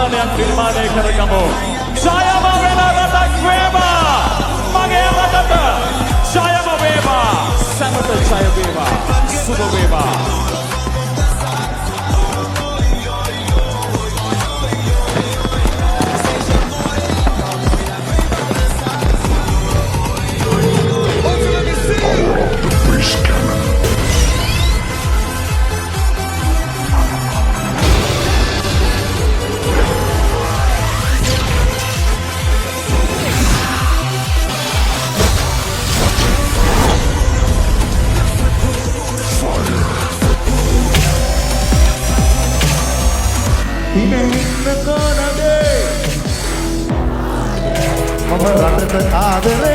විශාලයක් නිර්මාණය කරගමු. ජයම වෙන රටක් වේවා. මගේ රටට ජයම වේවා. සැමට ජය වේවා. සුබ වේවා. මම රටට ආදරේ